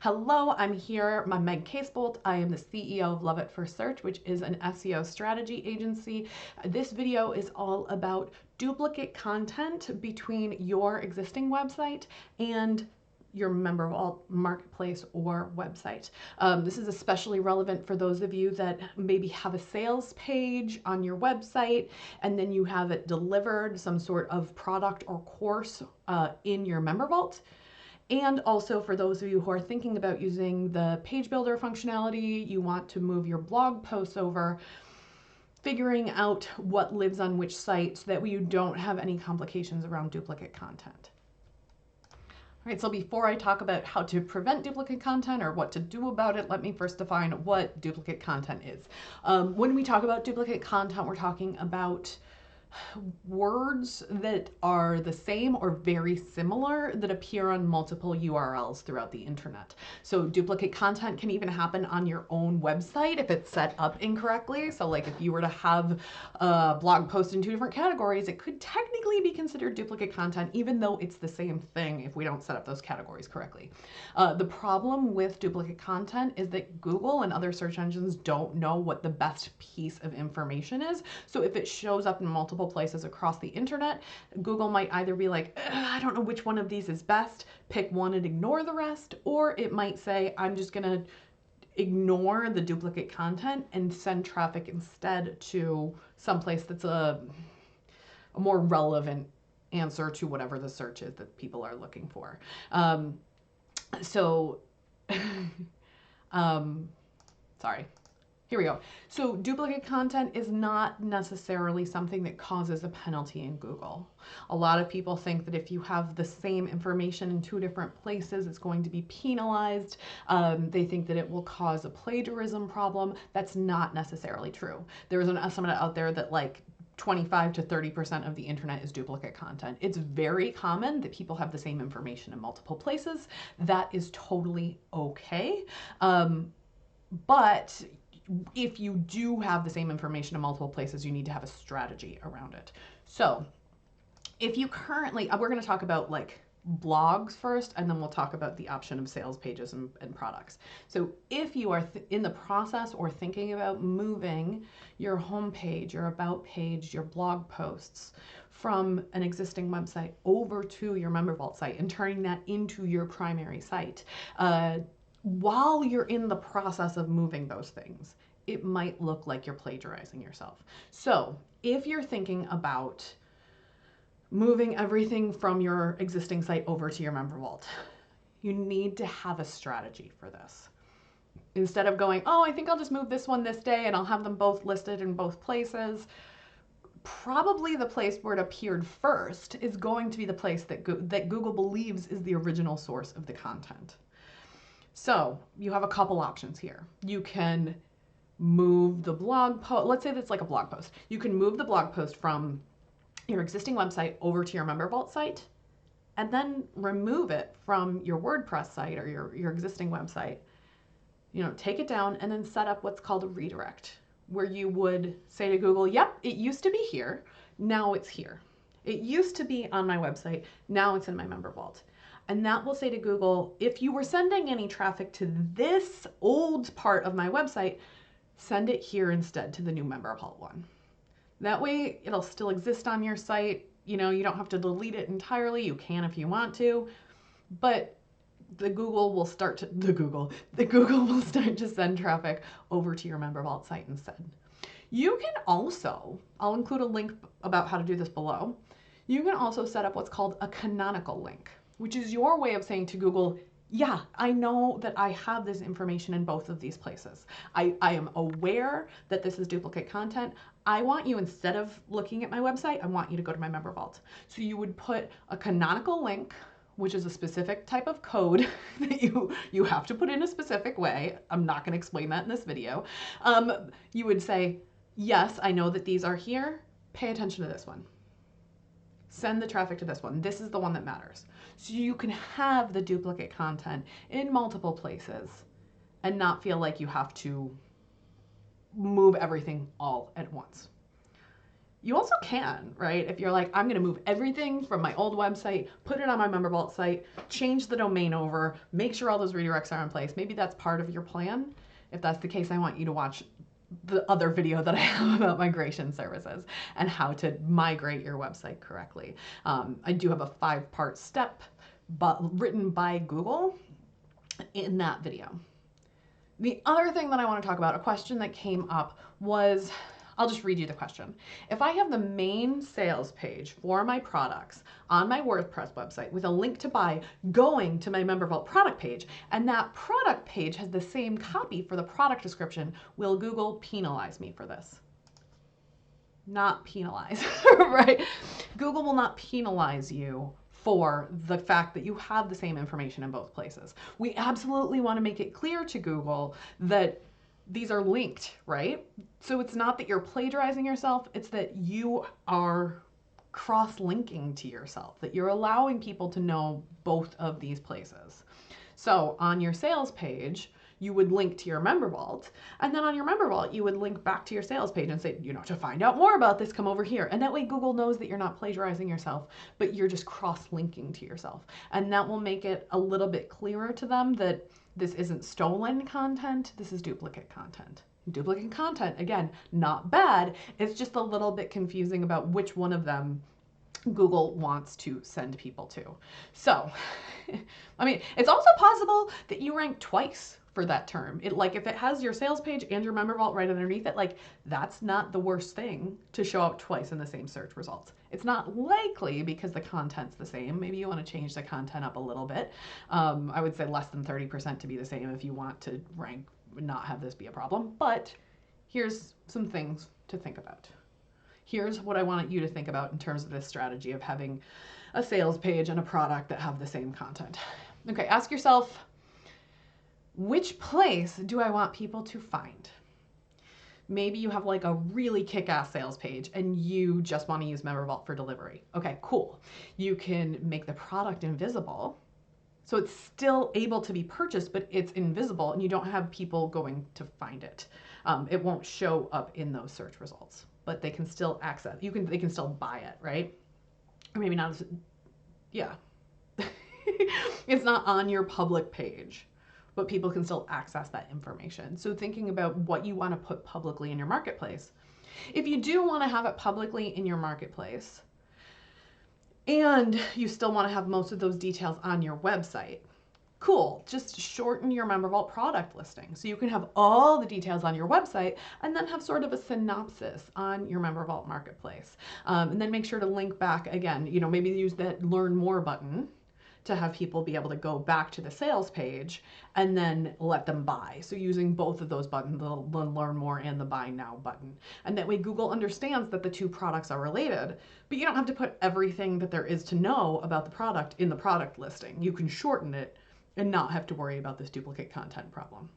Hello, I'm here. I'm Meg Casebolt. I am the CEO of Love It for Search, which is an SEO strategy agency. This video is all about duplicate content between your existing website and your MemberVault marketplace or website. This is especially relevant for those of you that maybe have a sales page on your website and then you have it delivered, some sort of product or course in your MemberVault. And also for those of you who are thinking about using the page builder functionality, you want to move your blog posts over, figuring out what lives on which site so that you don't have any complications around duplicate content. All right, so before I talk about how to prevent duplicate content or what to do about it, let me first define what duplicate content is. When we talk about duplicate content, we're talking about words that are the same or very similar that appear on multiple URLs throughout the internet. So duplicate content can even happen on your own website if it's set up incorrectly. So like if you were to have a blog post in two different categories, it could technically be considered duplicate content, even though it's the same thing if we don't set up those categories correctly. The problem with duplicate content is that Google and other search engines don't know what the best piece of information is. So if it shows up in multiple places across the internet, Google might either be like, I don't know which one of these is best, pick one and ignore the rest, or it might say, I'm just gonna ignore the duplicate content and send traffic instead to someplace that's a more relevant answer to whatever the search is that people are looking for. Sorry. Here we go. So duplicate content is not necessarily something that causes a penalty in Google. A lot of people think that if you have the same information in two different places, it's going to be penalized. They think that it will cause a plagiarism problem. That's not necessarily true. There is an estimate out there that like 25 to 30% of the internet is duplicate content. It's very common that people have the same information in multiple places. That is totally okay. But if you do have the same information in multiple places, you need to have a strategy around it. So if you currently, we're going to talk about like blogs first, and then we'll talk about the option of sales pages and products. So if you are in the process or thinking about moving your homepage, your about page, your blog posts from an existing website over to your MemberVault site and turning that into your primary site, while you're in the process of moving those things, it might look like you're plagiarizing yourself. So if you're thinking about moving everything from your existing site over to your MemberVault, you need to have a strategy for this. Instead of going, oh, I think I'll just move this one this day and I'll have them both listed in both places, probably the place where it appeared first is going to be the place that Google believes is the original source of the content. So you have a couple options here. You can move the blog post. Let's say that's like a blog post. You can move the blog post from your existing website over to your MemberVault site and then remove it from your WordPress site or your existing website. You know, take it down and then set up what's called a redirect, where you would say to Google, yep, it used to be here. Now it's here. It used to be on my website. Now it's in my MemberVault. And that will say to Google, if you were sending any traffic to this old part of my website, send it here instead to the new MemberVault one. That way it'll still exist on your site. You know, you don't have to delete it entirely. You can if you want to, but the Google will start to send traffic over to your MemberVault site instead. You can also, I'll include a link about how to do this below. You can also set up what's called a canonical link, which is your way of saying to Google, yeah, I know that I have this information in both of these places. I am aware that this is duplicate content. I want you, instead of looking at my website, I want you to go to my MemberVault. So you would put a canonical link, which is a specific type of code that you have to put in a specific way. I'm not going to explain that in this video. You would say, yes, I know that these are here. Pay attention to this one. Send the traffic to this one. This is the one that matters. So you can have the duplicate content in multiple places and not feel like you have to move everything all at once. You also can, right? If you're like, I'm going to move everything from my old website, put it on my MemberVault site, change the domain over, make sure all those redirects are in place. Maybe that's part of your plan. If that's the case, I want you to watch the other video that I have about migration services and how to migrate your website correctly. I do have a 5-part step written by Google in that video. The other thing that I want to talk about, a question that came up was, I'll just read you the question. If I have the main sales page for my products on my WordPress website with a link to buy going to my MemberVault product page, and that product page has the same copy for the product description, will Google penalize me for this? Not penalize, right? Google will not penalize you for the fact that you have the same information in both places. We absolutely want to make it clear to Google that these are linked, right? So it's not that you're plagiarizing yourself, it's that you are cross-linking to yourself, that you're allowing people to know both of these places. So on your sales page, you would link to your MemberVault, and then on your MemberVault, you would link back to your sales page and say, you know, to find out more about this, come over here. And that way Google knows that you're not plagiarizing yourself, but you're just cross-linking to yourself. And that will make it a little bit clearer to them that this isn't stolen content, this is duplicate content. Duplicate content, again, not bad. It's just a little bit confusing about which one of them Google wants to send people to. So, I mean, it's also possible that you rank twice for that term. Like if it has your sales page and your MemberVault right underneath it, like that's not the worst thing to show up twice in the same search results. It's not likely because the content's the same. Maybe you want to change the content up a little bit. I would say less than 30% to be the same if you want to rank, not have this be a problem. But here's some things to think about. Here's what I want you to think about in terms of this strategy of having a sales page and a product that have the same content. Okay, ask yourself, which place do I want people to find? Maybe you have like a really kick-ass sales page and you just want to use MemberVault for delivery. Okay, cool. You can make the product invisible, so it's still able to be purchased, but it's invisible and you don't have people going to find it. It won't show up in those search results, but they can still access. They can still buy it, right? Or maybe not. Yeah. It's not on your public page, but people can still access that information. So thinking about what you want to put publicly in your marketplace. If you do want to have it publicly in your marketplace, and you still want to have most of those details on your website, cool, just shorten your MemberVault product listing. So you can have all the details on your website and then have sort of a synopsis on your MemberVault marketplace. And then make sure to link back again, you know, maybe use that learn more button to have people be able to go back to the sales page and then let them buy. So using both of those buttons, the learn more and the buy now button. And that way Google understands that the two products are related, but you don't have to put everything that there is to know about the product in the product listing. You can shorten it and not have to worry about this duplicate content problem.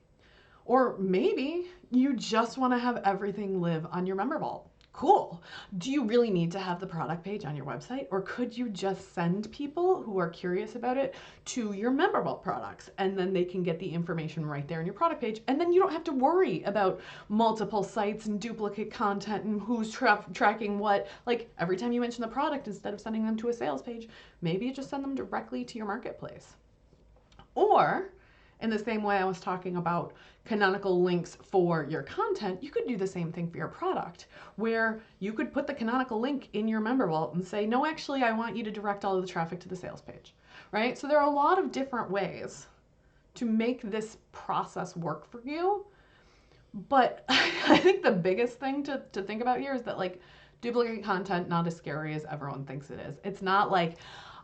Or maybe you just want to have everything live on your MemberVault. Cool. Do you really need to have the product page on your website? Or could you just send people who are curious about it to your MemberVault products and then they can get the information right there in your product page? And then you don't have to worry about multiple sites and duplicate content and who's tracking what. Like every time you mention the product, instead of sending them to a sales page, maybe you just send them directly to your marketplace. Or in the same way I was talking about canonical links for your content, you could do the same thing for your product, where you could put the canonical link in your MemberVault and say, no, actually, I want you to direct all of the traffic to the sales page, right? So there are a lot of different ways to make this process work for you. But I think the biggest thing to think about here is that like duplicate content, not as scary as everyone thinks it is. It's not like,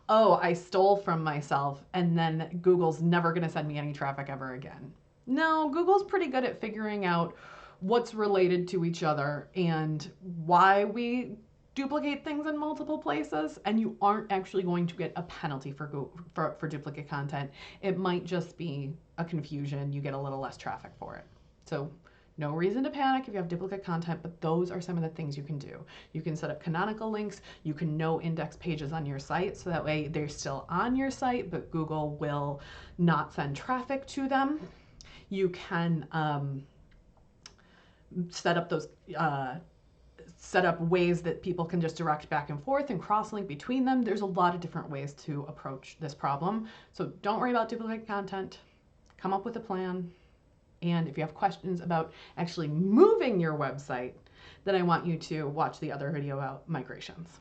oh, I stole from myself and then Google's never going to send me any traffic ever again. No, Google's pretty good at figuring out what's related to each other and why we duplicate things in multiple places, and you aren't actually going to get a penalty for duplicate content. It might just be a confusion. You get a little less traffic for it. So no reason to panic if you have duplicate content, but those are some of the things you can do. You can set up canonical links. You can no index pages on your site, so that way they're still on your site, but Google will not send traffic to them. You can set up those set up ways that people can just direct back and forth and cross-link between them. There's a lot of different ways to approach this problem. So don't worry about duplicate content. Come up with a plan. And if you have questions about actually moving your website, then I want you to watch the other video about migrations.